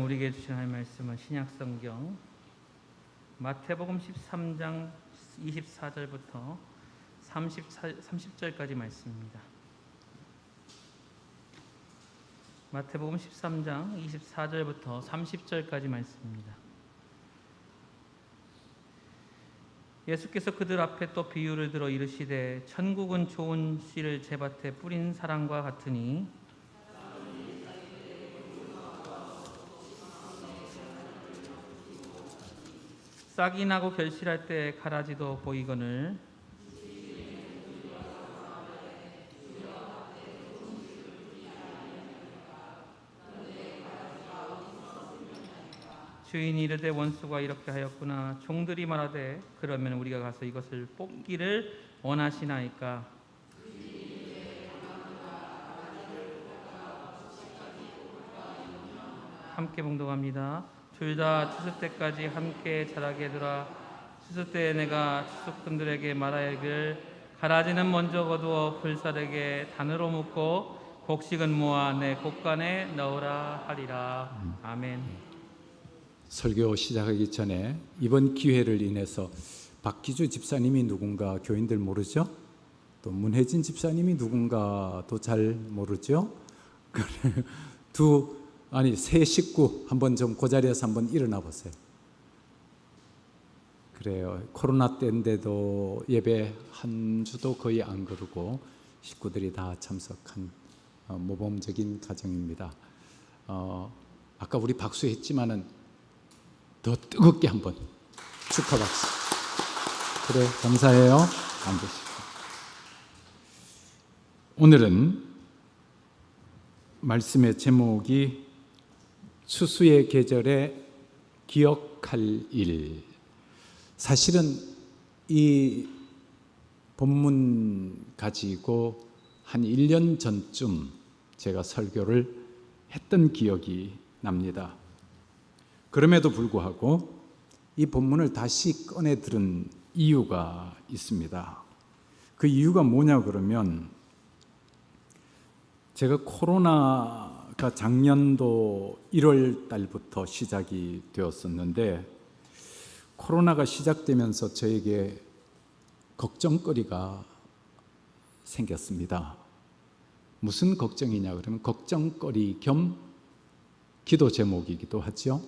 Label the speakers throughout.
Speaker 1: 우리에게 주신 하나님의 말씀은 신약성경 마태복음 13장 24절부터 30절까지 말씀입니다. 마태복음 13장 24절부터 30절까지 말씀입니다. 예수께서 그들 앞에 또 비유를 들어 이르시되 천국은 좋은 씨를 제 밭에 뿌린 사람과 같으니 싹이 나고 결실할 때 가라지도 보이거늘 주인이 이르되 원수가 이렇게 하였구나. 종들이 말하되 그러면 우리가 가서 이것을 뽑기를 원하시나이까. 함께 봉독합니다. 둘 다 추수 때까지 함께 자라게 두라. 추수 때에 내가 추수꾼들에게 말하기를 가라지는 먼저 거두어 불사르게 단으로 묶고 곡식은 모아 내 곡간에 넣으라 하리라. 아멘.
Speaker 2: 설교 시작하기 전에 이번 기회를 인해서 박기주 집사님이 누군가 교인들 모르죠? 또 문혜진 집사님이 누군가도 잘 모르죠? 세 식구 한번 좀 그 자리에서 한번 일어나 보세요. 그래요. 코로나 때인데도 예배 한 주도 거의 안 그러고 식구들이 다 참석한 모범적인 가정입니다. 아까 우리 박수했지만은 더 뜨겁게 한번 축하 박수. 그래, 감사해요. 앉으시고. 오늘은 말씀의 제목이 추수의 계절에 기억할 일. 사실은 이 본문 가지고 한 1년 전쯤 제가 설교를 했던 기억이 납니다. 그럼에도 불구하고 이 본문을 다시 꺼내 들은 이유가 있습니다. 그 이유가 뭐냐 그러면 제가 코로나가 작년도 1월 달부터 시작이 되었었는데 코로나가 시작되면서 저에게 걱정거리가 생겼습니다. 무슨 걱정이냐 그러면 걱정거리 겸 기도 제목이기도 하죠.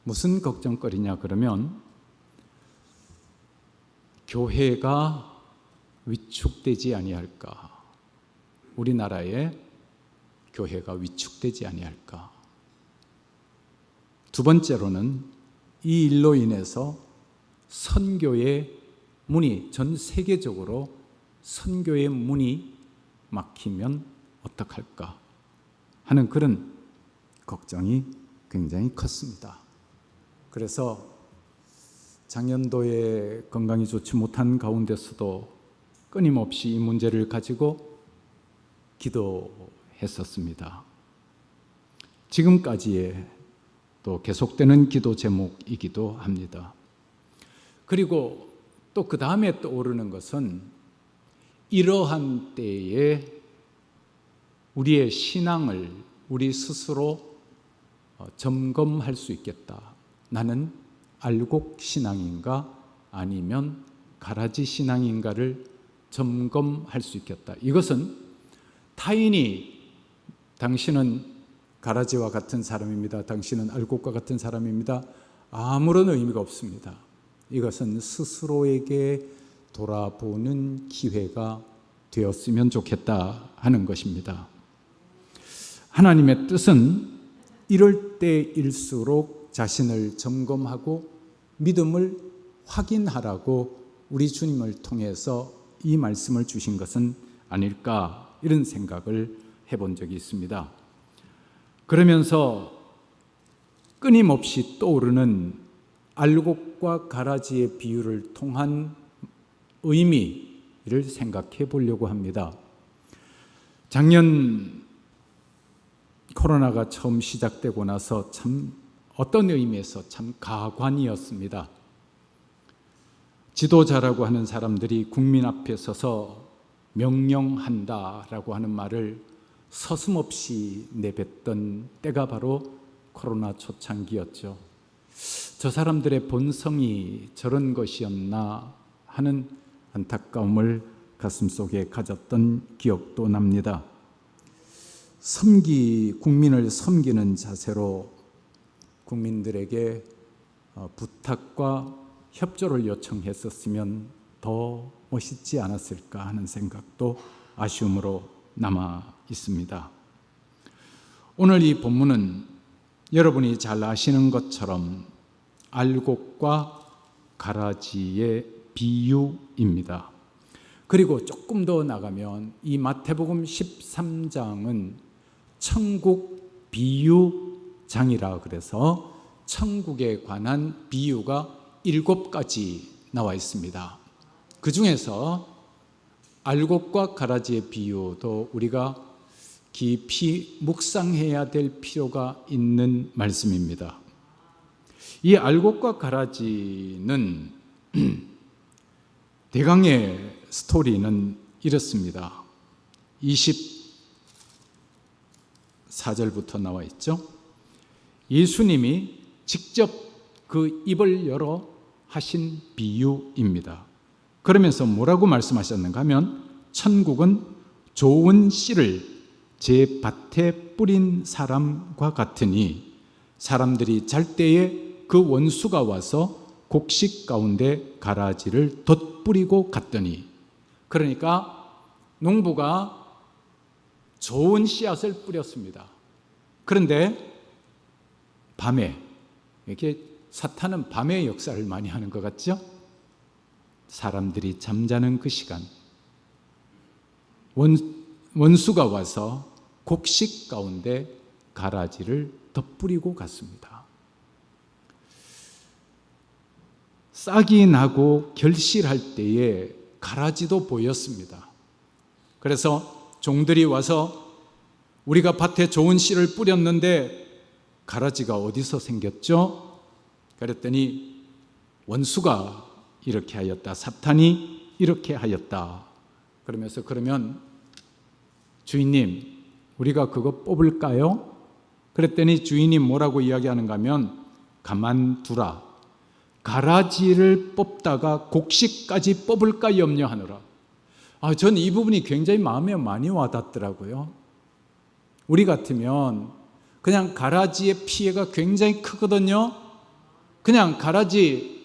Speaker 2: 무슨 걱정거리냐 그러면 교회가 위축되지 아니할까? 우리나라의 교회가 위축되지 아니할까? 두 번째로는 이 일로 인해서 선교의 문이 전 세계적으로 선교의 문이 막히면 어떡할까 하는 그런 걱정이 굉장히 컸습니다. 그래서 작년도에 건강이 좋지 못한 가운데서도 끊임없이 이 문제를 가지고 기도했었습니다. 지금까지의 또 계속되는 기도 제목이기도 합니다. 그리고 또 그 다음에 떠오르는 것은 이러한 때에 우리의 신앙을 우리 스스로 점검할 수 있겠다. 나는 알곡 신앙인가 아니면 가라지 신앙인가를 점검할 수 있겠다. 이것은 타인이 당신은 가라지와 같은 사람입니다. 당신은 알곡과 같은 사람입니다. 아무런 의미가 없습니다. 이것은 스스로에게 돌아보는 기회가 되었으면 좋겠다 하는 것입니다. 하나님의 뜻은 이럴 때일수록 자신을 점검하고 믿음을 확인하라고 우리 주님을 통해서 이 말씀을 주신 것은 아닐까 이런 생각을 해본 적이 있습니다. 그러면서 끊임없이 떠오르는 알곡과 가라지의 비유를 통한 의미를 생각해 보려고 합니다. 작년 코로나가 처음 시작되고 나서 참 어떤 의미에서 참 가관이었습니다. 지도자라고 하는 사람들이 국민 앞에 서서 명령한다라고 하는 말을 서슴없이 내뱉던 때가 바로 코로나 초창기였죠. 저 사람들의 본성이 저런 것이었나 하는 안타까움을 가슴속에 가졌던 기억도 납니다. 국민을 섬기는 자세로 국민들에게 부탁과 협조를 요청했었으면 더 멋있지 않았을까 하는 생각도 아쉬움으로 남아 있습니다. 오늘 이 본문은 여러분이 잘 아시는 것처럼 알곡과 가라지의 비유입니다. 그리고 조금 더 나가면 이 마태복음 13장은 천국 비유장이라 그래서 천국에 관한 비유가 7가지 나와 있습니다. 그 중에서 알곡과 가라지의 비유도 우리가 깊이 묵상해야 될 필요가 있는 말씀입니다. 이 알곡과 가라지는 대강의 스토리는 이렇습니다. 24절부터 나와 있죠. 예수님이 직접 그 입을 열어 하신 비유입니다. 그러면서 뭐라고 말씀하셨는가 하면 천국은 좋은 씨를 제 밭에 뿌린 사람과 같으니 사람들이 잘 때에 그 원수가 와서 곡식 가운데 가라지를 덧뿌리고 갔더니, 그러니까 농부가 좋은 씨앗을 뿌렸습니다. 그런데 밤에, 이렇게 사탄은 밤에 역사를 많이 하는 것 같죠? 사람들이 잠자는 그 시간 원수가 와서 곡식 가운데 가라지를 덧뿌리고 갔습니다. 싹이 나고 결실할 때에 가라지도 보였습니다. 그래서 종들이 와서 우리가 밭에 좋은 씨를 뿌렸는데 가라지가 어디서 생겼죠? 그랬더니 원수가 이렇게 하였다, 사탄이 이렇게 하였다. 그러면서 그러면 주인님, 우리가 그거 뽑을까요? 그랬더니 주인이 뭐라고 이야기하는가 하면 가만두라. 가라지를 뽑다가 곡식까지 뽑을까 염려하느라. 전 이 부분이 굉장히 마음에 많이 와닿더라고요. 우리 같으면 그냥 가라지의 피해가 굉장히 크거든요. 그냥 가라지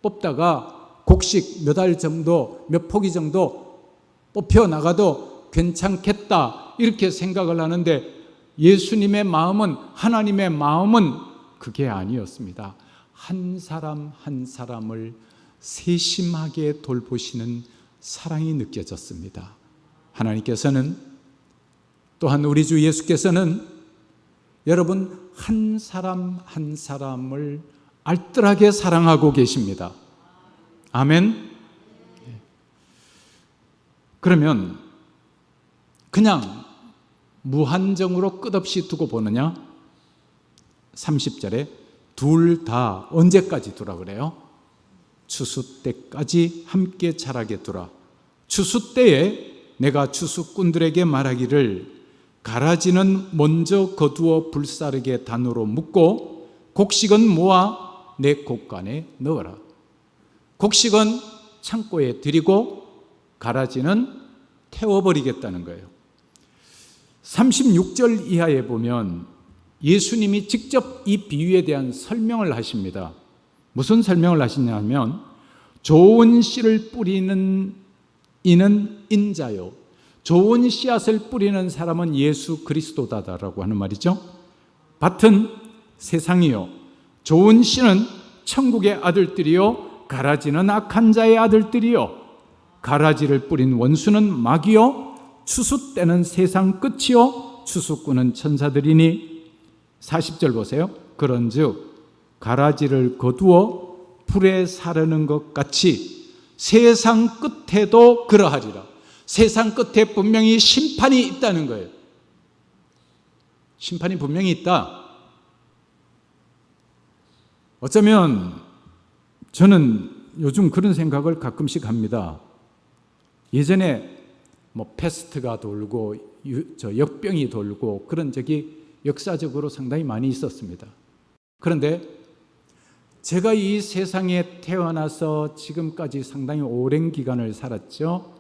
Speaker 2: 뽑다가 곡식 몇 알 정도, 몇 포기 정도 뽑혀 나가도 괜찮겠다 이렇게 생각을 하는데, 예수님의 마음은, 하나님의 마음은 그게 아니었습니다. 한 사람 한 사람을 세심하게 돌보시는 사랑이 느껴졌습니다. 하나님께서는, 또한 우리 주 예수께서는 여러분 한 사람 한 사람을 알뜰하게 사랑하고 계십니다. 아멘. 그러면 그냥 무한정으로 끝없이 두고 보느냐? 30절에 둘 다 언제까지 두라 그래요? 추수 때까지 함께 자라게 두라. 추수 때에 내가 추수꾼들에게 말하기를 가라지는 먼저 거두어 불사르게 단으로 묶고 곡식은 모아 내 곡간에 넣어라. 곡식은 창고에 들이고 가라지는 태워버리겠다는 거예요. 36절 이하에 보면 예수님이 직접 이 비유에 대한 설명을 하십니다. 무슨 설명을 하시냐면, 좋은 씨를 뿌리는 이는 인자요, 좋은 씨앗을 뿌리는 사람은 예수 그리스도다라고 하는 말이죠. 밭은 세상이요, 좋은 씨는 천국의 아들들이요, 가라지는 악한 자의 아들들이요, 가라지를 뿌린 원수는 마귀요, 추수 때는 세상 끝이요, 추수꾼은 천사들이니. 40절 보세요. 그런즉 가라지를 거두어 불에 사르는 것 같이 세상 끝에도 그러하리라. 세상 끝에 분명히 심판이 있다는 거예요. 심판이 분명히 있다. 어쩌면 저는 요즘 그런 생각을 가끔씩 합니다. 예전에 패스트가 돌고 역병이 돌고 그런 적이 역사적으로 상당히 많이 있었습니다. 그런데 제가 이 세상에 태어나서 지금까지 상당히 오랜 기간을 살았죠.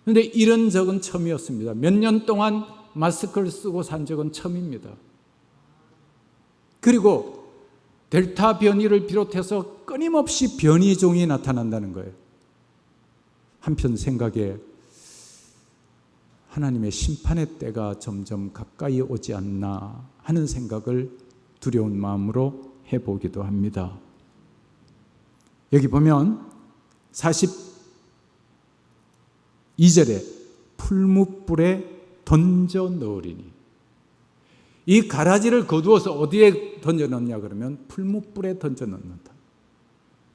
Speaker 2: 그런데 이런 적은 처음이었습니다. 몇 년 동안 마스크를 쓰고 산 적은 처음입니다. 그리고 델타 변이를 비롯해서 끊임없이 변이종이 나타난다는 거예요. 한편 생각에 하나님의 심판의 때가 점점 가까이 오지 않나 하는 생각을 두려운 마음으로 해보기도 합니다. 여기 보면 42절에 풀무불에 던져 넣으리니, 이 가라지를 거두어서 어디에 던져 넣냐 그러면 풀무불에 던져 넣는다.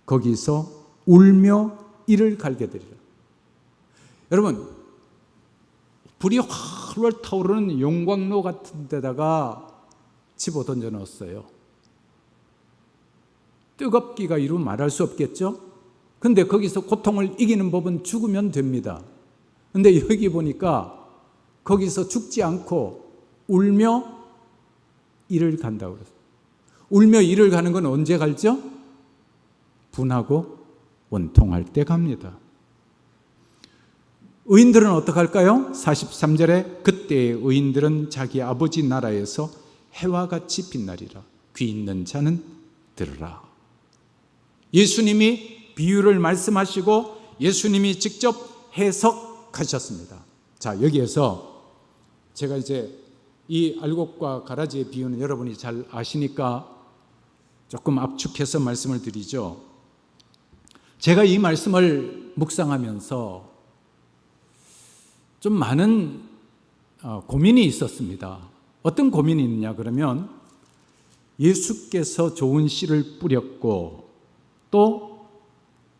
Speaker 2: 거기서 울며 이를 갈게 되리라. 여러분, 불이 활활 타오르는 용광로 같은 데다가 집어 던져 넣었어요. 뜨겁기가 이루 말할 수 없겠죠? 근데 거기서 고통을 이기는 법은 죽으면 됩니다. 근데 여기 보니까 거기서 죽지 않고 울며 이를 간다고 그랬어요. 울며 이를 가는 건 언제 갈죠? 분하고 원통할 때 갑니다. 의인들은 어떻게 할까요? 43절에 그때의 의인들은 자기 아버지 나라에서 해와 같이 빛나리라. 귀 있는 자는 들으라. 예수님이 비유를 말씀하시고 예수님이 직접 해석하셨습니다. 자, 여기에서 제가 이제 이 알곡과 가라지의 비유는 여러분이 잘 아시니까 조금 압축해서 말씀을 드리죠. 제가 이 말씀을 묵상하면서 좀 많은 고민이 있었습니다. 어떤 고민이 있느냐 그러면 예수께서 좋은 씨를 뿌렸고 또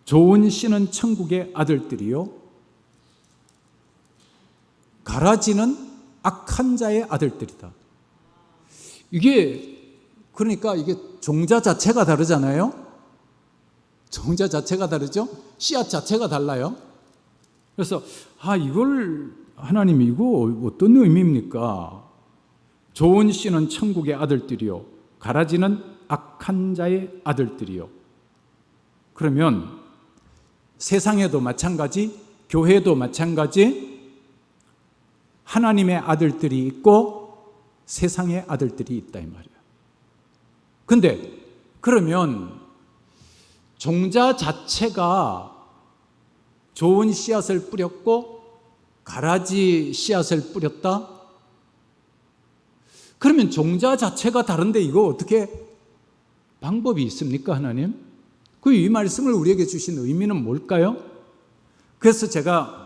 Speaker 2: 좋은 씨는 천국의 아들들이요, 가라지는 악한 자의 아들들이다. 이게 그러니까 이게 종자 자체가 다르잖아요. 종자 자체가 다르죠. 씨앗 자체가 달라요. 그래서 이걸 하나님이 이거 어떤 의미입니까? 좋은 씨는 천국의 아들들이요, 가라지는 악한 자의 아들들이요. 그러면 세상에도 마찬가지, 교회도 마찬가지, 하나님의 아들들이 있고 세상의 아들들이 있다 이 말이에요. 근데 그러면 종자 자체가 좋은 씨앗을 뿌렸고 가라지 씨앗을 뿌렸다? 그러면 종자 자체가 다른데 이거 어떻게 방법이 있습니까, 하나님? 이 말씀을 우리에게 주신 의미는 뭘까요? 그래서 제가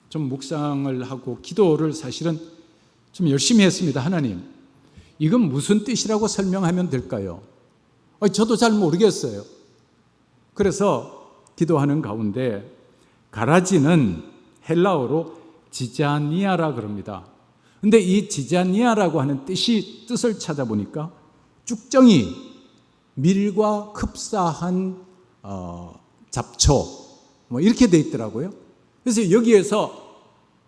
Speaker 2: 좀 묵상을 하고 기도를 사실은 좀 열심히 했습니다. 하나님, 이건 무슨 뜻이라고 설명하면 될까요? 저도 잘 모르겠어요. 그래서 기도하는 가운데 가라지는 헬라어로 지자니아라 그럽니다. 근데 이 지자니아라고 하는 뜻을 찾아보니까 쭉정이, 밀과 흡사한 잡초 이렇게 돼 있더라고요. 그래서 여기에서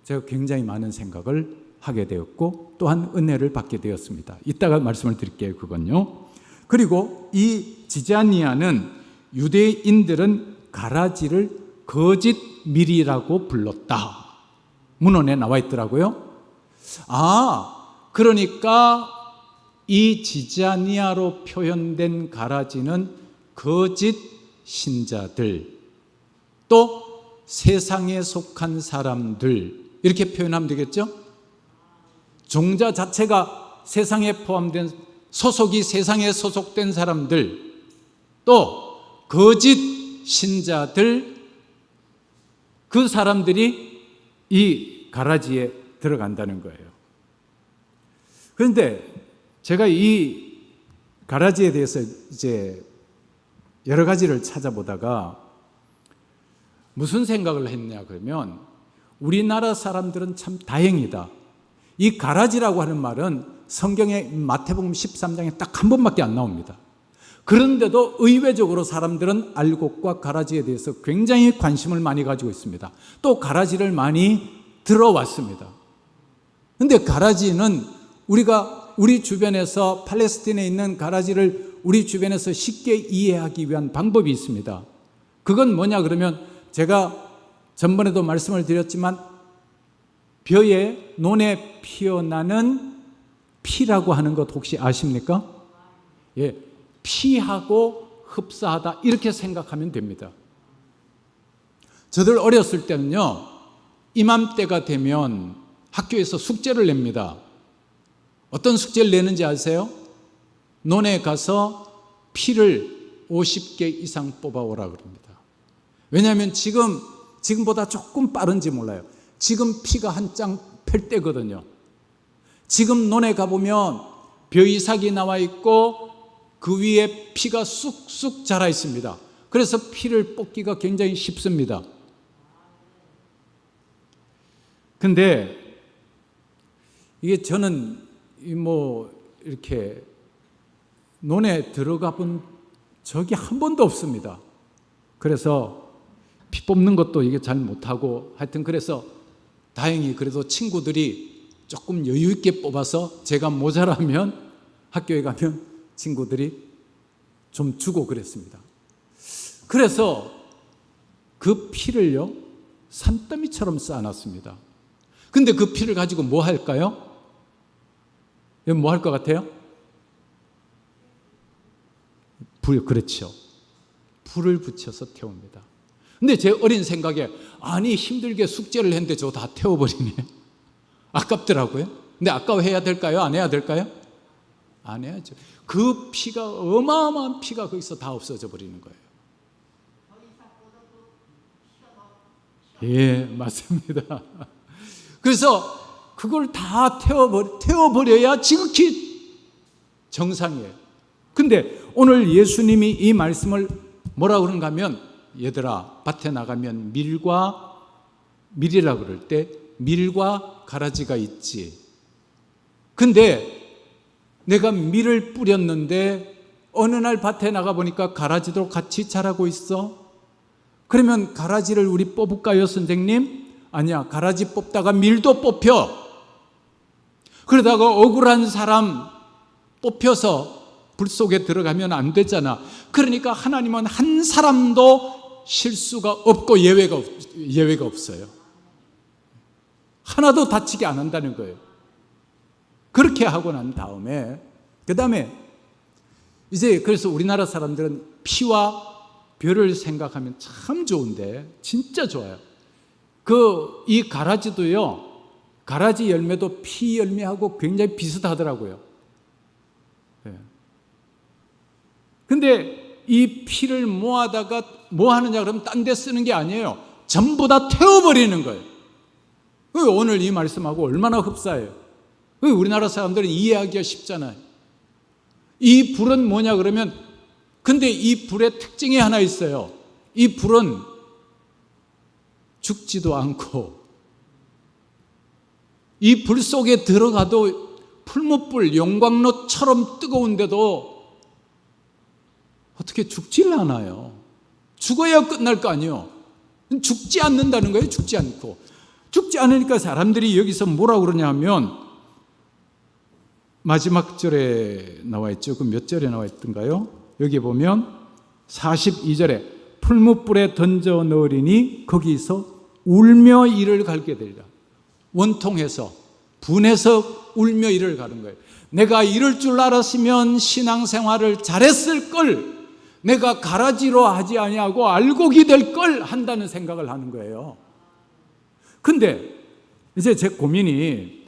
Speaker 2: 제가 굉장히 많은 생각을 하게 되었고 또한 은혜를 받게 되었습니다. 이따가 말씀을 드릴게요. 그건요. 그리고 이 지자니아는 유대인들은 가라지를 거짓 밀이라고 불렀다. 문헌에 나와 있더라고요. 그러니까 이 지자니아로 표현된 가라지는 거짓 신자들, 또 세상에 속한 사람들, 이렇게 표현하면 되겠죠? 종자 자체가 세상에 포함된, 소속이 세상에 소속된 사람들, 또 거짓 신자들, 그 사람들이 이 가라지에 들어간다는 거예요. 그런데 제가 이 가라지에 대해서 이제 여러 가지를 찾아보다가 무슨 생각을 했냐 그러면 우리나라 사람들은 참 다행이다. 이 가라지라고 하는 말은 성경의 마태복음 13장에 딱 한 번밖에 안 나옵니다. 그런데도 의외적으로 사람들은 알곡과 가라지에 대해서 굉장히 관심을 많이 가지고 있습니다. 또 가라지를 많이 들어왔습니다. 그런데 가라지는 우리가 우리 주변에서 팔레스틴에 있는 가라지를 우리 주변에서 쉽게 이해하기 위한 방법이 있습니다. 그건 뭐냐 그러면 제가 전번에도 말씀을 드렸지만 벼에 논에 피어나는 피라고 하는 것 혹시 아십니까? 예, 피하고 흡사하다 이렇게 생각하면 됩니다. 저들 어렸을 때는요, 이맘때가 되면 학교에서 숙제를 냅니다. 어떤 숙제를 내는지 아세요? 논에 가서 피를 50개 이상 뽑아오라 그럽니다. 왜냐하면 지금보다 조금 빠른지 몰라요. 지금 피가 한 장 펼 때거든요. 지금 논에 가보면 벼이삭이 나와 있고 그 위에 피가 쑥쑥 자라 있습니다. 그래서 피를 뽑기가 굉장히 쉽습니다. 근데 이게 저는 이렇게 논에 들어가 본 적이 한 번도 없습니다. 그래서 피 뽑는 것도 이게 잘 못하고 하여튼 그래서 다행히 그래도 친구들이 조금 여유 있게 뽑아서 제가 모자라면 학교에 가면 친구들이 좀 주고 그랬습니다. 그래서 그 피를요, 산더미처럼 쌓아놨습니다. 근데 그 피를 가지고 뭐 할까요? 뭐 할 것 같아요? 그렇죠. 불을 붙여서 태웁니다. 근데 제 어린 생각에 아니 힘들게 숙제를 했는데 저거 다 태워버리네. 아깝더라고요. 근데 아까워해야 될까요? 안 해야 될까요? 안 해야죠. 그 피가 어마어마한 피가 거기서 다 없어져 버리는 거예요. 예, 맞습니다. 그래서 그걸 다 태워버려야 지극히 정상이에요. 근데 오늘 예수님이 이 말씀을 뭐라고 그런가 하면 얘들아 밭에 나가면 밀이라 그럴 때 밀과 가라지가 있지. 근데 내가 밀을 뿌렸는데 어느 날 밭에 나가 보니까 가라지도 같이 자라고 있어. 그러면 가라지를 우리 뽑을까요, 선생님? 아니야, 가라지 뽑다가 밀도 뽑혀. 그러다가 억울한 사람 뽑혀서 불 속에 들어가면 안 되잖아. 그러니까 하나님은 한 사람도 실수가 없고 예외가 없어요. 하나도 다치게 안 한다는 거예요. 그렇게 하고 난 다음에 그 다음에 이제 그래서 우리나라 사람들은 피와 벼를 생각하면 참 좋은데 진짜 좋아요. 이 가라지도요, 가라지 열매도 피 열매하고 굉장히 비슷하더라고요. 근데 이 피를 모아다가 뭐 하느냐 그러면 딴 데 쓰는 게 아니에요. 전부 다 태워버리는 거예요. 오늘 이 말씀하고 얼마나 흡사해요. 우리나라 사람들은 이해하기가 쉽잖아요. 이 불은 뭐냐 그러면 근데 이 불의 특징이 하나 있어요. 이 불은 죽지도 않고 이 불 속에 들어가도 풀무불 용광로처럼 뜨거운데도 어떻게 죽질 않아요. 죽어야 끝날 거 아니에요. 죽지 않는다는 거예요. 죽지 않고. 죽지 않으니까 사람들이 여기서 뭐라고 그러냐 하면 마지막 절에 나와 있죠. 그 몇 절에 나와 있던가요? 여기 보면 42절에 풀무불에 던져 넣으리니 거기서 울며 이를 갈게 되리라. 원통해서 분해서 울며 이를 가는 거예요. 내가 이럴 줄 알았으면 신앙생활을 잘했을 걸, 내가 가라지로 하지 아니하고 알곡이 될 걸 한다는 생각을 하는 거예요. 근데 이제 제 고민이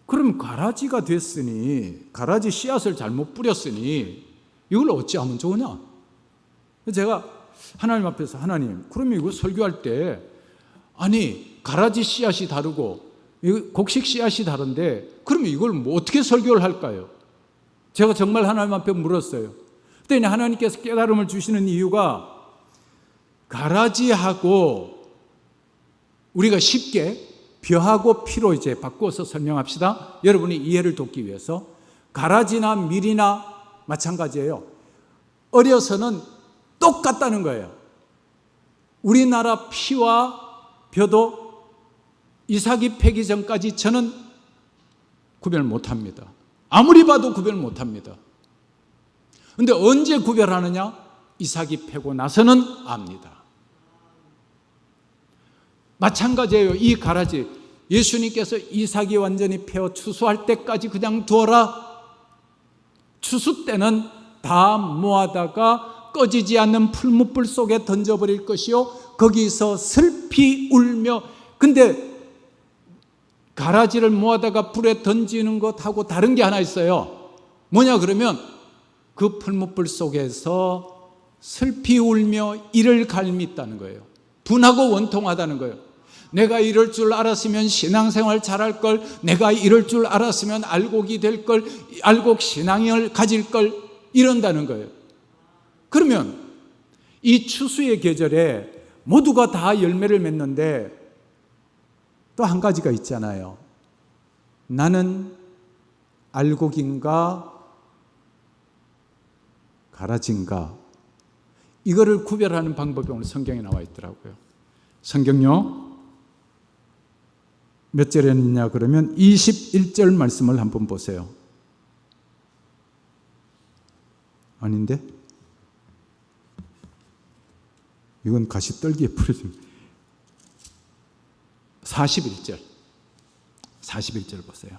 Speaker 2: 그럼 가라지가 됐으니 가라지 씨앗을 잘못 뿌렸으니 이걸 어찌하면 좋으냐? 제가 하나님 앞에서 하나님, 그러면 이거 설교할 때 아니 가라지 씨앗이 다르고 곡식 씨앗이 다른데 그러면 이걸 뭐 어떻게 설교를 할까요? 제가 정말 하나님 앞에 물었어요. 그때 하나님께서 깨달음을 주시는 이유가 가라지하고 우리가 쉽게 벼하고 피로 이제 바꿔서 설명합시다. 여러분이 이해를 돕기 위해서 가라지나 밀이나 마찬가지예요. 어려서는 똑같다는 거예요. 우리나라 피와 벼도 이삭이 패기 전까지 저는 구별 못합니다. 아무리 봐도 구별 못합니다. 그런데 언제 구별하느냐? 이삭이 패고 나서는 압니다. 마찬가지예요. 이 가라지, 예수님께서 이삭이 완전히 패어 추수할 때까지 그냥 두어라. 추수 때는 다 모아다가 꺼지지 않는 풀무불 속에 던져버릴 것이요, 거기서 슬피 울며. 근데 가라지를 모아다가 불에 던지는 것하고 다른 게 하나 있어요. 뭐냐 그러면 그 풀무불 속에서 슬피 울며 이를 갈미 있다는 거예요. 분하고 원통하다는 거예요. 내가 이럴 줄 알았으면 신앙생활 잘할 걸, 내가 이럴 줄 알았으면 알곡이 될 걸, 알곡 신앙을 가질 걸, 이런다는 거예요. 그러면 이 추수의 계절에 모두가 다 열매를 맺는데 또 한 가지가 있잖아요. 나는 알곡인가 가라지인가, 이거를 구별하는 방법이 오늘 성경에 나와 있더라고요. 성경요 몇 절에 있냐 그러면 21절 말씀을 한번 보세요. 아닌데? 이건 가시떨기에 뿌려진 41절 보세요.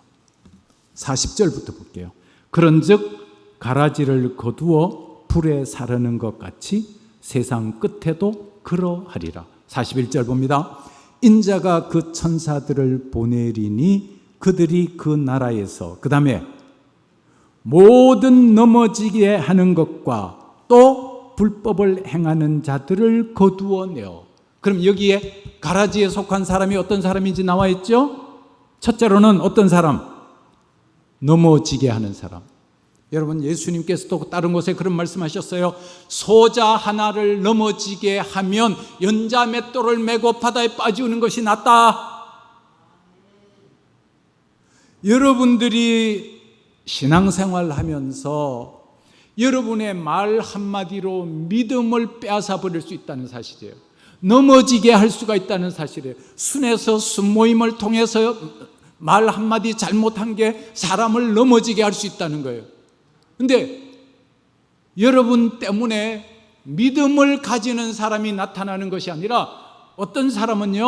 Speaker 2: 40절부터 볼게요. 그런즉 가라지를 거두어 불에 사르는 것 같이 세상 끝에도 그러하리라. 41절 봅니다. 인자가 그 천사들을 보내리니 그들이 그 나라에서, 그 다음에 모든 넘어지게 하는 것과 또 불법을 행하는 자들을 거두어내어. 그럼 여기에 가라지에 속한 사람이 어떤 사람인지 나와 있죠? 첫째로는 어떤 사람? 넘어지게 하는 사람. 여러분, 예수님께서도 다른 곳에 그런 말씀하셨어요. 소자 하나를 넘어지게 하면 연자 맷돌을 메고 바다에 빠지는 것이 낫다. 여러분들이 신앙생활 하면서 여러분의 말 한마디로 믿음을 빼앗아 버릴 수 있다는 사실이에요. 넘어지게 할 수가 있다는 사실이에요. 순에서 순모임을 통해서 말 한마디 잘못한 게 사람을 넘어지게 할 수 있다는 거예요. 근데 여러분 때문에 믿음을 가지는 사람이 나타나는 것이 아니라, 어떤 사람은요,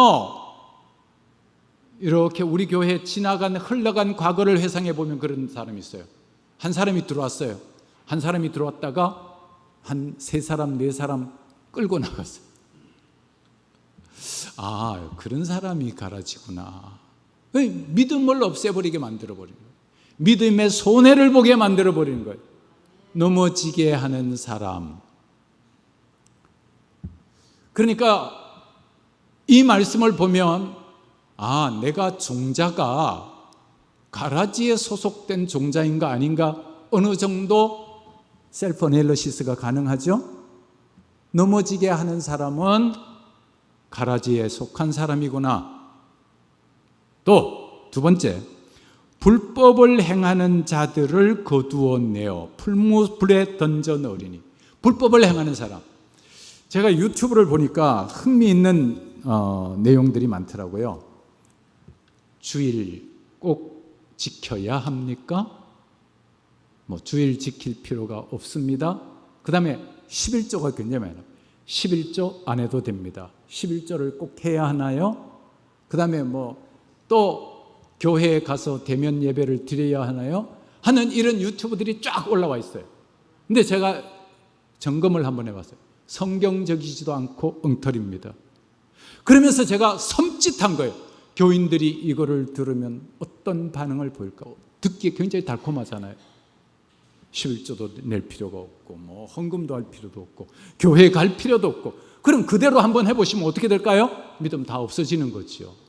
Speaker 2: 이렇게 우리 교회에 지나간 흘러간 과거를 회상해 보면 그런 사람이 있어요. 한 사람이 들어왔어요. 한 사람이 들어왔다가 한 세 사람, 네 사람 끌고 나갔어요. 아, 그런 사람이 가라지구나. 믿음을 없애버리게 만들어버리는 거예요. 믿음의 손해를 보게 만들어버리는 거예요. 넘어지게 하는 사람. 그러니까 이 말씀을 보면, 아, 내가 종자가 가라지에 소속된 종자인가 아닌가 어느 정도 셀프 애널리시스가 가능하죠. 넘어지게 하는 사람은 가라지에 속한 사람이구나. 또 두 번째, 불법을 행하는 자들을 거두어내어 풀무불에 던져 넣으리니. 불법을 행하는 사람. 제가 유튜브를 보니까 흥미있는 내용들이 많더라고요. 주일 꼭 지켜야 합니까? 주일 지킬 필요가 없습니다. 그 다음에 11조가 굉장히 많아요. 11조 안 해도 됩니다. 11조를 꼭 해야 하나요? 그 다음에 또 교회에 가서 대면 예배를 드려야 하나요? 하는 이런 유튜브들이 쫙 올라와 있어요. 근데 제가 점검을 한번 해봤어요. 성경적이지도 않고 엉터리입니다. 그러면서 제가 섬찟한 거예요. 교인들이 이거를 들으면 어떤 반응을 보일까? 듣기에 굉장히 달콤하잖아요. 11조도 낼 필요가 없고 헌금도 할 필요도 없고 교회에 갈 필요도 없고. 그럼 그대로 한번 해보시면 어떻게 될까요? 믿음 다 없어지는 거지요.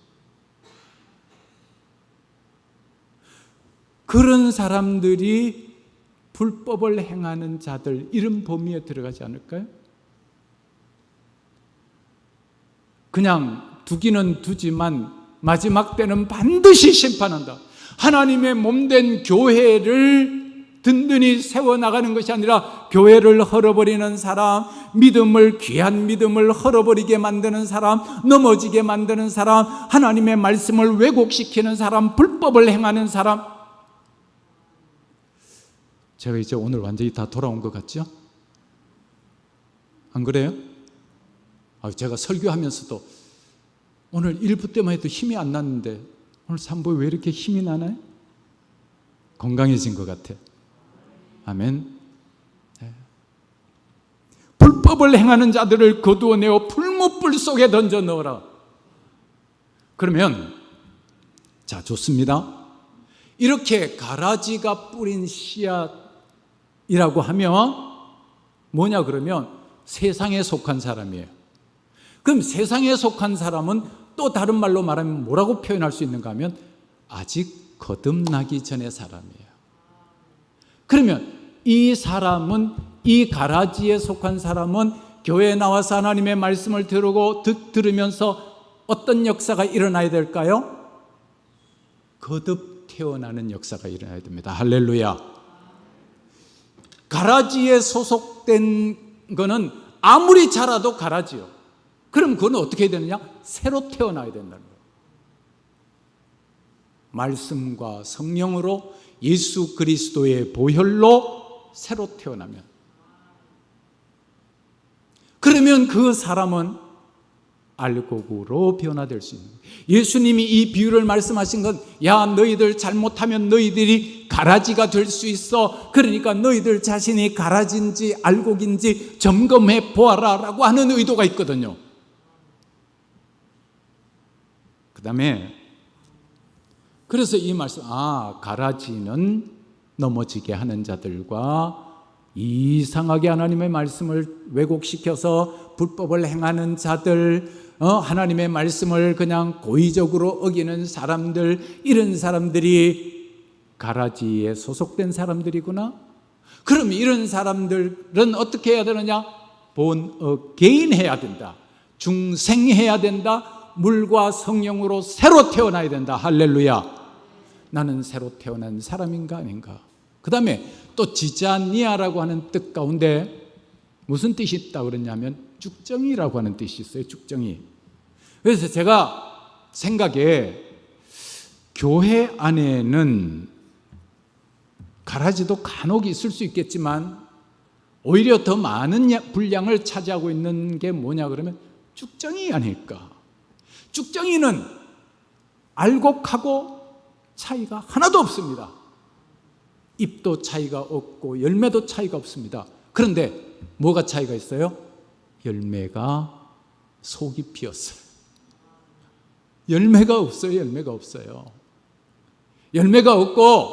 Speaker 2: 그런 사람들이 불법을 행하는 자들, 이런 범위에 들어가지 않을까요? 그냥 두기는 두지만 마지막 때는 반드시 심판한다. 하나님의 몸된 교회를 든든히 세워나가는 것이 아니라 교회를 헐어버리는 사람, 믿음을, 귀한 믿음을 헐어버리게 만드는 사람, 넘어지게 만드는 사람, 하나님의 말씀을 왜곡시키는 사람, 불법을 행하는 사람, 제가 이제 오늘 완전히 다 돌아온 것 같죠? 안 그래요? 제가 설교하면서도 오늘 1부 때만 해도 힘이 안 났는데 오늘 3부에 왜 이렇게 힘이 나나요? 건강해진 것 같아. 아멘. 네. 불법을 행하는 자들을 거두어내어 풀무불 속에 던져 넣어라. 그러면 자, 좋습니다. 이렇게 가라지가 뿌린 씨앗이라고 하면 뭐냐 그러면 세상에 속한 사람이에요. 그럼 세상에 속한 사람은 또 다른 말로 말하면 뭐라고 표현할 수 있는가 하면 아직 거듭나기 전의 사람이에요. 그러면 이 사람은, 이 가라지에 속한 사람은 교회에 나와서 하나님의 말씀을 들으면서 어떤 역사가 일어나야 될까요? 거듭 태어나는 역사가 일어나야 됩니다. 할렐루야. 가라지에 소속된 거는 아무리 자라도 가라지요. 그럼 그건 어떻게 해야 되느냐? 새로 태어나야 된다는 거예요. 말씀과 성령으로 예수 그리스도의 보혈로 새로 태어나면, 그러면 그 사람은 알곡으로 변화될 수 있는 거예요. 예수님이 이 비유를 말씀하신 건, 야, 너희들 잘못하면 너희들이 가라지가 될 수 있어. 그러니까 너희들 자신이 가라지인지 알곡인지 점검해 보아라 라고 하는 의도가 있거든요. 그 다음에 그래서 이 말씀, 가라지는 넘어지게 하는 자들과 이상하게 하나님의 말씀을 왜곡시켜서 불법을 행하는 자들, 하나님의 말씀을 그냥 고의적으로 어기는 사람들, 이런 사람들이 가라지에 소속된 사람들이구나. 그럼 이런 사람들은 어떻게 해야 되느냐? born again 해야 된다. 중생해야 된다. 물과 성령으로 새로 태어나야 된다. 할렐루야. 나는 새로 태어난 사람인가 아닌가. 그 다음에 또 지자니아라고 하는 뜻 가운데 무슨 뜻이 있다고 그러냐면 쭉정이라고 하는 뜻이 있어요. 쭉정이. 그래서 제가 생각에 교회 안에는 가라지도 간혹 있을 수 있겠지만 오히려 더 많은 분량을 차지하고 있는 게 뭐냐 그러면 쭉정이 아닐까. 쭉정이는 알곡하고 차이가 하나도 없습니다. 잎도 차이가 없고 열매도 차이가 없습니다. 그런데 뭐가 차이가 있어요? 열매가 속이 피었어요. 열매가 없어요. 열매가 없어요. 열매가 없고,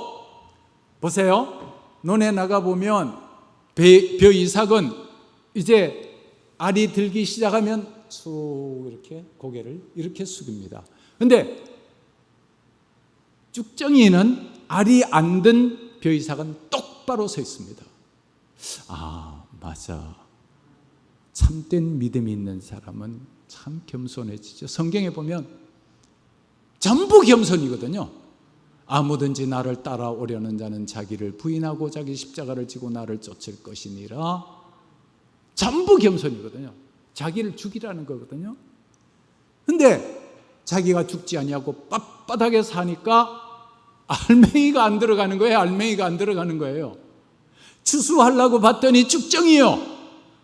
Speaker 2: 보세요. 논에 나가보면 벼이삭은 이제 알이 들기 시작하면 쑥 이렇게 고개를 이렇게 숙입니다. 그런데 쭉정이는 알이 안 든 벼이삭은 똑바로 서 있습니다. 맞아. 참된 믿음이 있는 사람은 참 겸손해지죠. 성경에 보면 전부 겸손이거든요. 아무든지 나를 따라오려는 자는 자기를 부인하고 자기 십자가를 지고 나를 쫓을 것이니라. 전부 겸손이거든요. 자기를 죽이라는 거거든요. 근데 자기가 죽지 아니하고 빳빳하게 사니까 알맹이가 안 들어가는 거예요. 알맹이가 안 들어가는 거예요. 추수하려고 봤더니 쭉정이요.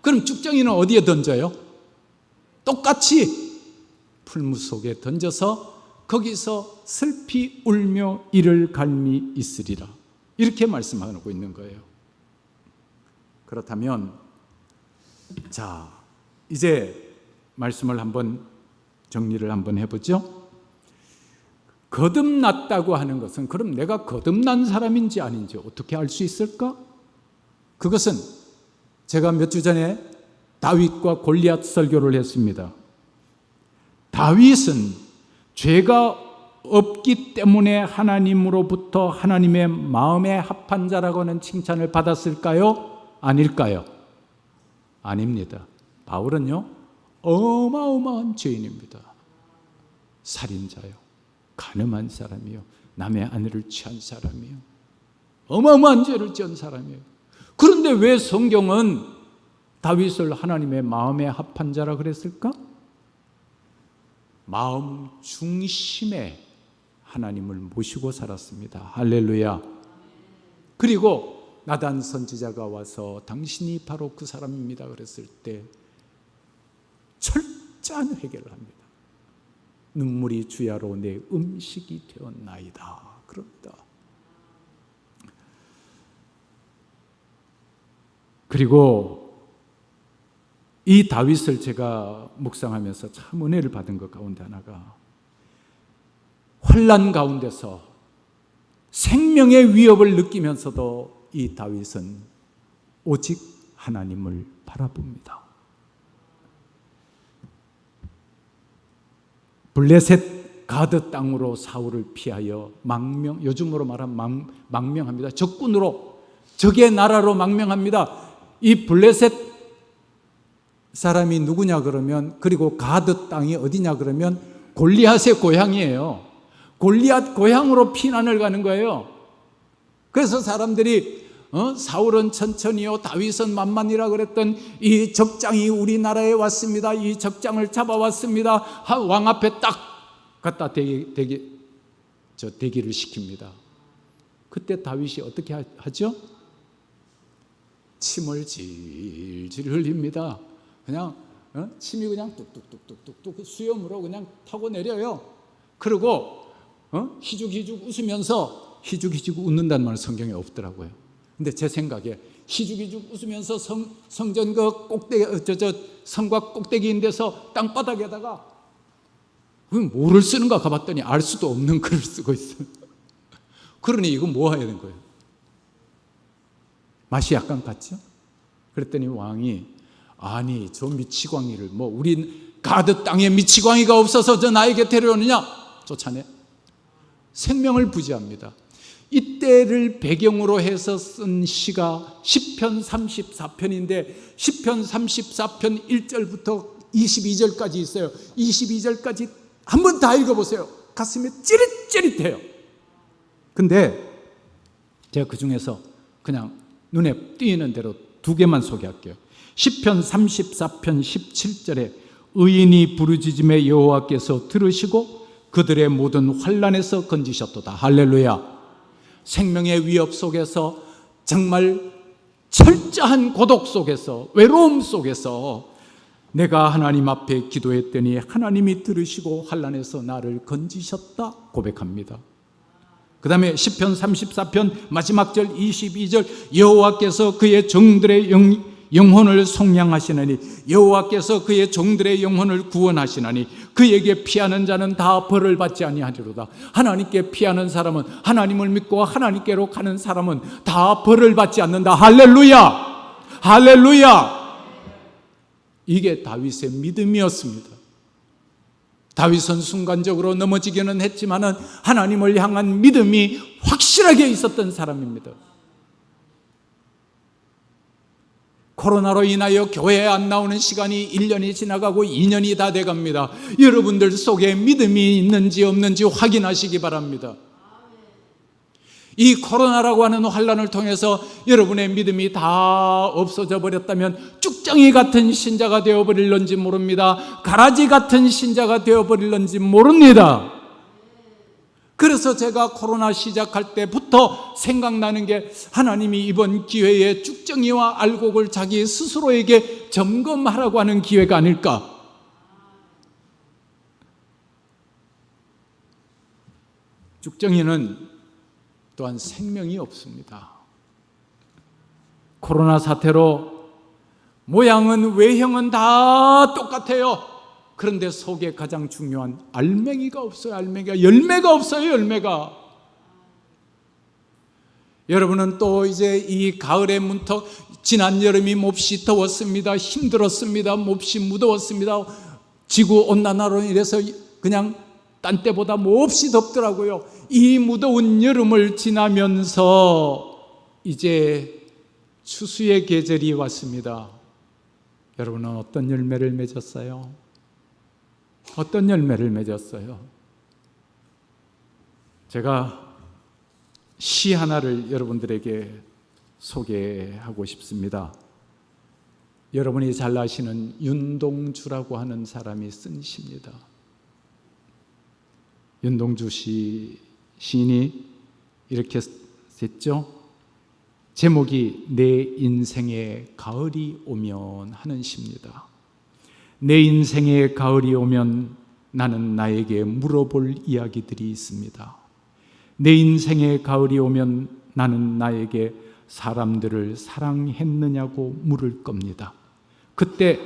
Speaker 2: 그럼 쭉정이는 어디에 던져요? 똑같이 풀무 속에 던져서 거기서 슬피 울며 이를 갈미 있으리라. 이렇게 말씀하고 있는 거예요. 그렇다면 자, 이제 말씀을 한번 정리를 한번 해보죠. 거듭났다고 하는 것은 그럼 내가 거듭난 사람인지 아닌지 어떻게 알 수 있을까? 그것은 제가 몇 주 전에 다윗과 골리앗 설교를 했습니다. 다윗은 죄가 없기 때문에 하나님으로부터 하나님의 마음에 합한 자라고 하는 칭찬을 받았을까요? 아닐까요? 아닙니다. 바울은요, 어마어마한 죄인입니다. 살인자요, 간음한 사람이요, 남의 아내를 취한 사람이요, 어마어마한 죄를 지은 사람이에요. 그런데 왜 성경은 다윗을 하나님의 마음에 합한 자라 그랬을까? 마음 중심에 하나님을 모시고 살았습니다. 할렐루야. 그리고 나단 선지자가 와서 당신이 바로 그 사람입니다 그랬을 때 철저한 회개를 합니다. 눈물이 주야로 내 음식이 되었나이다 그럽니다. 그리고 이 다윗을 제가 묵상하면서 참 은혜를 받은 것 가운데 하나가, 환난 가운데서 생명의 위협을 느끼면서도 이 다윗은 오직 하나님을 바라봅니다. 블레셋 가드 땅으로 사울을 피하여 요즘으로 말하면 망명합니다. 적군으로, 적의 나라로 망명합니다. 이 블레셋 사람이 누구냐 그러면, 그리고 가드 땅이 어디냐 그러면 골리앗의 고향이에요. 골리앗 고향으로 피난을 가는 거예요. 그래서 사람들이 사울은 천천히요, 다윗은 만만이라 그랬던 이 적장이 우리나라에 왔습니다. 이 적장을 잡아왔습니다. 왕 앞에 딱 갖다 대기를 시킵니다. 그때 다윗이 어떻게 하죠? 침을 질질 흘립니다. 그냥 침이 그냥 뚝뚝뚝뚝뚝 수염으로 그냥 타고 내려요. 그리고 희죽희죽 웃으면서, 희죽희죽 웃는다는 말은 성경에 없더라고요. 근데 제 생각에 희죽희죽 웃으면서 성전 그 꼭대기, 성곽 꼭대기인 데서 땅바닥에다가 뭐를 쓰는가 가봤더니 알 수도 없는 글을 쓰고 있어요. 그러니 이거 뭐 해야 되는 거예요? 맛이 약간 갔죠? 그랬더니 왕이, 아니 저 미치광이를 우린 가드 땅에 미치광이가 없어서 저 나에게 데려오느냐? 쫓아내. 생명을 부지합니다. 이때를 배경으로 해서 쓴 시가 시편 34편인데 시편 34편 1절부터 22절까지 있어요. 22절까지 한번 다 읽어보세요. 가슴이 찌릿찌릿해요. 근데 제가 그 중에서 그냥 눈에 띄는 대로 두 개만 소개할게요. 시편 34편 17절에 의인이 부르짖음에 여호와께서 들으시고 그들의 모든 환난에서 건지셨도다. 할렐루야. 생명의 위협 속에서, 정말 철저한 고독 속에서, 외로움 속에서 내가 하나님 앞에 기도했더니 하나님이 들으시고 환난에서 나를 건지셨다 고백합니다. 그 다음에 시편 34편 마지막 절 22절, 여호와께서 그의 종들의 영혼을 속량하시나니, 여호와께서 그의 종들의 영혼을 구원하시나니 그에게 피하는 자는 다 벌을 받지 아니하리로다. 하나님께 피하는 사람은, 하나님을 믿고 하나님께로 가는 사람은 다 벌을 받지 않는다. 할렐루야, 할렐루야. 이게 다윗의 믿음이었습니다. 다윗은 순간적으로 넘어지기는 했지만은 하나님을 향한 믿음이 확실하게 있었던 사람입니다. 코로나로 인하여 교회에 안 나오는 시간이 1년이 지나가고 2년이 다 돼갑니다. 여러분들 속에 믿음이 있는지 없는지 확인하시기 바랍니다. 이 코로나라고 하는 환난을 통해서 여러분의 믿음이 다 없어져 버렸다면 쭉정이 같은 신자가 되어버릴런지 모릅니다. 가라지 같은 신자가 되어버릴런지 모릅니다. 그래서 제가 코로나 시작할 때부터 생각나는 게, 하나님이 이번 기회에 쭉정이와 알곡을 자기 스스로에게 점검하라고 하는 기회가 아닐까. 쭉정이는 또한 생명이 없습니다. 코로나 사태로 모양은 외형은 다 똑같아요. 그런데 속에 가장 중요한 알맹이가 없어요. 알맹이가, 열매가 없어요. 열매가. 여러분은 또 이제 이 가을의 문턱, 지난 여름이 몹시 더웠습니다. 힘들었습니다. 몹시 무더웠습니다. 지구 온난화로 인해서 그냥 딴 때보다 몹시 덥더라고요. 이 무더운 여름을 지나면서 이제 추수의 계절이 왔습니다. 여러분은 어떤 열매를 맺었어요? 어떤 열매를 맺었어요? 제가 시 하나를 여러분들에게 소개하고 싶습니다. 여러분이 잘 아시는 윤동주라고 하는 사람이 쓴 시입니다. 윤동주 시인이 이렇게 썼죠. 제목이 내 인생의 가을이 오면 하는 시입니다. 내 인생의 가을이 오면 나는 나에게 물어볼 이야기들이 있습니다. 내 인생의 가을이 오면 나는 나에게 사람들을 사랑했느냐고 물을 겁니다. 그때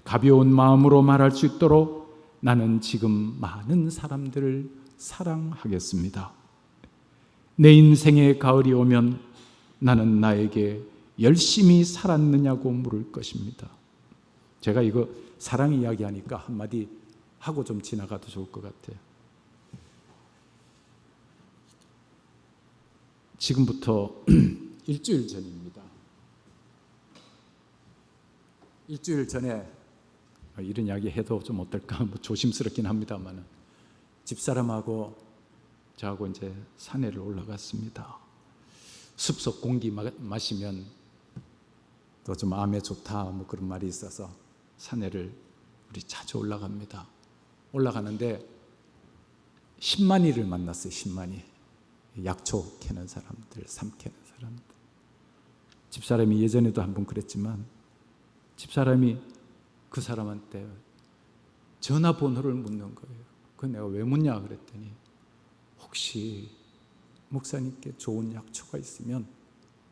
Speaker 2: 가벼운 마음으로 말할 수 있도록 나는 지금 많은 사람들을 사랑하겠습니다. 내 인생의 가을이 오면 나는 나에게 열심히 살았느냐고 물을 것입니다. 제가 이거 사랑 이야기하니까 한마디 하고 좀 지나가도 좋을 것 같아요. 지금부터 일주일 전입니다. 일주일 전에 이런 이야기 해도 좀 어떨까 조심스럽긴 합니다만 집사람하고 저하고 이제 산에를 올라갔습니다. 숲속 공기 마시면 또 좀 마음에 좋다 뭐 그런 말이 있어서 산에를 우리 자주 올라갑니다. 올라가는데 10만이를 만났어요. 10만이 약초 캐는 사람들, 삶 캐는 사람들. 집사람이 예전에도 한번 그랬지만 집사람이 그 사람한테 전화번호를 묻는 거예요. 그 내가 왜 묻냐 그랬더니 혹시 목사님께 좋은 약초가 있으면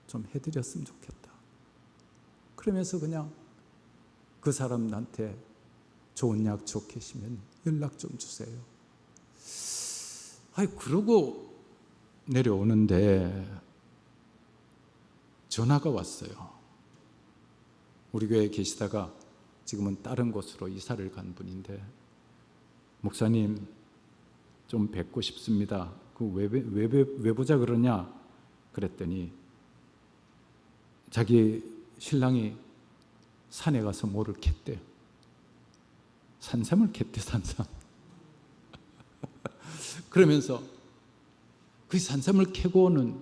Speaker 2: 좀 해드렸으면 좋겠다. 그러면서 그냥 그 사람한테 좋은 약초 계시면 연락 좀 주세요. 그러고 내려오는데 전화가 왔어요. 우리 교회에 계시다가 지금은 다른 곳으로 이사를 간 분인데 목사님 좀 뵙고 싶습니다. 왜 보자 그러냐 그랬더니 자기 신랑이 산에 가서 뭐를 캤대요. 산삼을 캤대. 산삼. 그러면서 그 산삼을 캐고는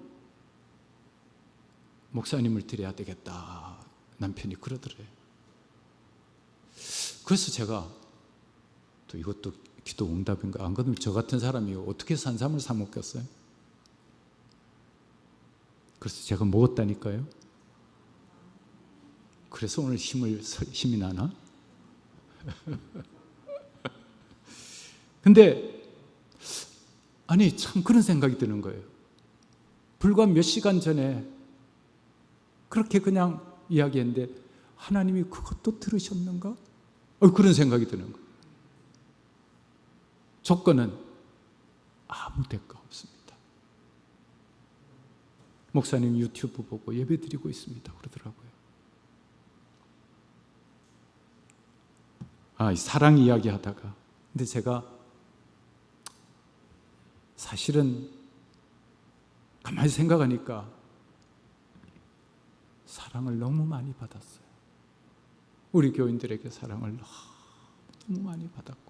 Speaker 2: 목사님을 드려야 되겠다 남편이 그러더래요. 그래서 제가 또 이것도 기도 응답인가 안 그러면 저 같은 사람이 어떻게 산삼을 사 먹겠어요? 그래서 제가 먹었다니까요. 그래서 오늘 힘이 나나? 근데 아니 참 그런 생각이 드는 거예요. 불과 몇 시간 전에 그렇게 그냥 이야기했는데 하나님이 그것도 들으셨는가? 그런 생각이 드는 거예요. 조건은 아무 대가 없습니다. 목사님 유튜브 보고 예배 드리고 있습니다 그러더라고요. 이 사랑 이야기 하다가 근데 제가 사실은 가만히 생각하니까 사랑을 너무 많이 받았어요. 우리 교인들에게 사랑을 너무 많이 받았고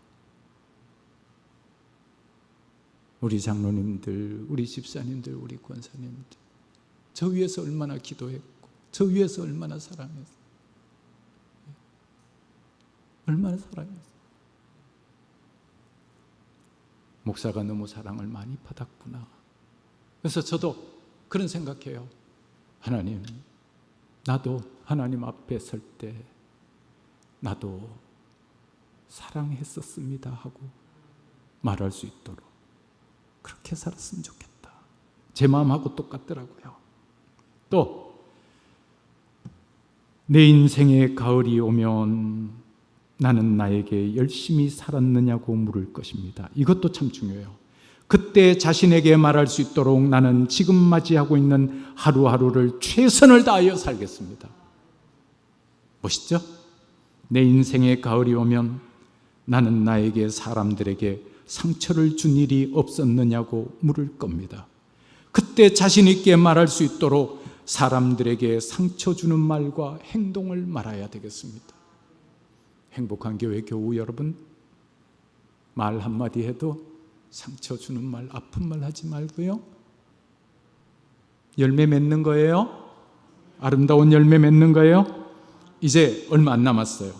Speaker 2: 우리 장로님들, 우리 집사님들, 우리 권사님들 저 위해서 얼마나 기도했고 저 위해서 얼마나 사랑했어요. 얼마나 사랑했어요. 목사가 너무 사랑을 많이 받았구나. 그래서 저도 그런 생각해요. 하나님, 나도 하나님 앞에 설 때 나도 사랑했었습니다 하고 말할 수 있도록 그렇게 살았으면 좋겠다. 제 마음하고 똑같더라고요. 또 내 인생의 가을이 오면 나는 나에게 열심히 살았느냐고 물을 것입니다. 이것도 참 중요해요. 그때 자신에게 말할 수 있도록 나는 지금 맞이하고 있는 하루하루를 최선을 다하여 살겠습니다. 멋있죠? 내 인생의 가을이 오면 나는 나에게 사람들에게 상처를 준 일이 없었느냐고 물을 겁니다. 그때 자신 있게 말할 수 있도록 사람들에게 상처 주는 말과 행동을 말아야 되겠습니다. 행복한 교회 교우 여러분, 말 한마디 해도 상처 주는 말, 아픈 말 하지 말고요. 열매 맺는 거예요. 아름다운 열매 맺는 거예요. 이제 얼마 안 남았어요.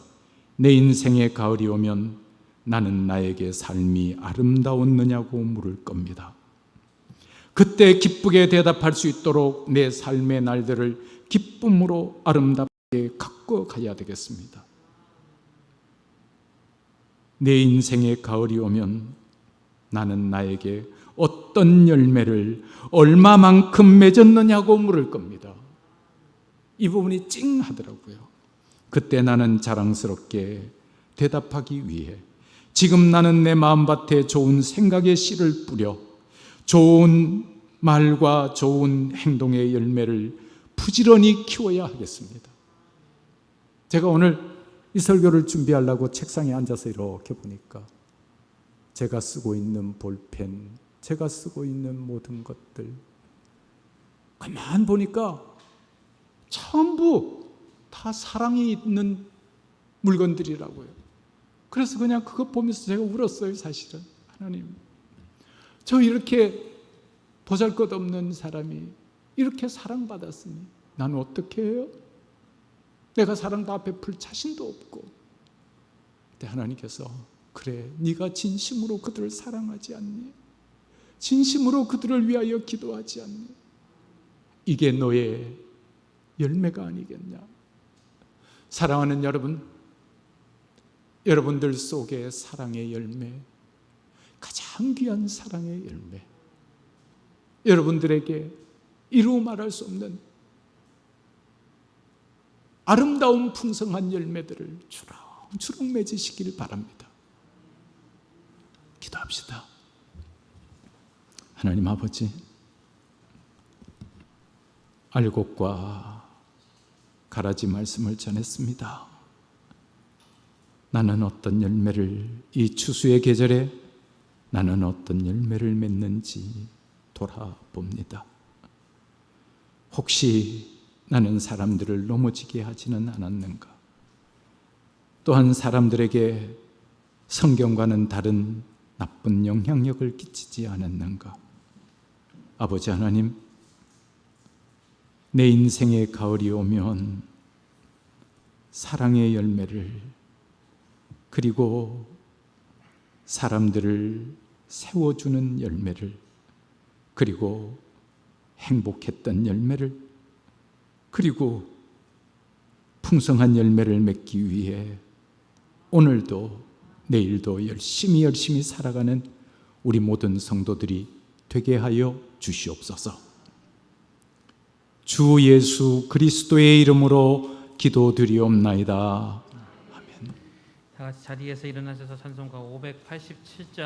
Speaker 2: 내 인생의 가을이 오면 나는 나에게 삶이 아름다웠느냐고 물을 겁니다. 그때 기쁘게 대답할 수 있도록 내 삶의 날들을 기쁨으로 아름답게 갖고 가야 되겠습니다. 내 인생의 가을이 오면 나는 나에게 어떤 열매를 얼마만큼 맺었느냐고 물을 겁니다. 이 부분이 찡하더라고요. 그때 나는 자랑스럽게 대답하기 위해 지금 나는 내 마음밭에 좋은 생각의 씨를 뿌려 좋은 말과 좋은 행동의 열매를 부지런히 키워야 하겠습니다. 제가 오늘 이 설교를 준비하려고 책상에 앉아서 이렇게 보니까 제가 쓰고 있는 볼펜, 제가 쓰고 있는 모든 것들 가만 보니까 전부 다 사랑이 있는 물건들이라고요. 그래서 그냥 그거 보면서 제가 울었어요. 사실은 하나님, 저 이렇게 보잘것없는 사람이 이렇게 사랑받았으니 나는 어떻게 해요? 내가 사랑 다 베풀 자신도 없고. 그때 하나님께서 그래, 네가 진심으로 그들을 사랑하지 않니? 진심으로 그들을 위하여 기도하지 않니? 이게 너의 열매가 아니겠냐? 사랑하는 여러분, 여러분들 속에 사랑의 열매, 가장 귀한 사랑의 열매, 여러분들에게 이루 말할 수 없는 아름다운 풍성한 열매들을 주렁주렁 맺으시길 바랍니다. 기도합시다. 하나님 아버지, 알곡과 가라지 말씀을 전했습니다. 나는 어떤 열매를, 이 추수의 계절에 나는 어떤 열매를 맺는지 돌아봅니다. 혹시 나는 사람들을 넘어지게 하지는 않았는가? 또한 사람들에게 성경과는 다른 나쁜 영향력을 끼치지 않았는가? 아버지 하나님, 내 인생의 가을이 오면 사랑의 열매를, 그리고 사람들을 세워주는 열매를, 그리고 행복했던 열매를, 그리고 풍성한 열매를 맺기 위해 오늘도 내일도 열심히 살아가는 우리 모든 성도들이 되게 하여 주시옵소서. 주 예수 그리스도의 이름으로 기도드리옵나이다.
Speaker 1: 다 같이 자리에서 일어나셔서 찬송가 587장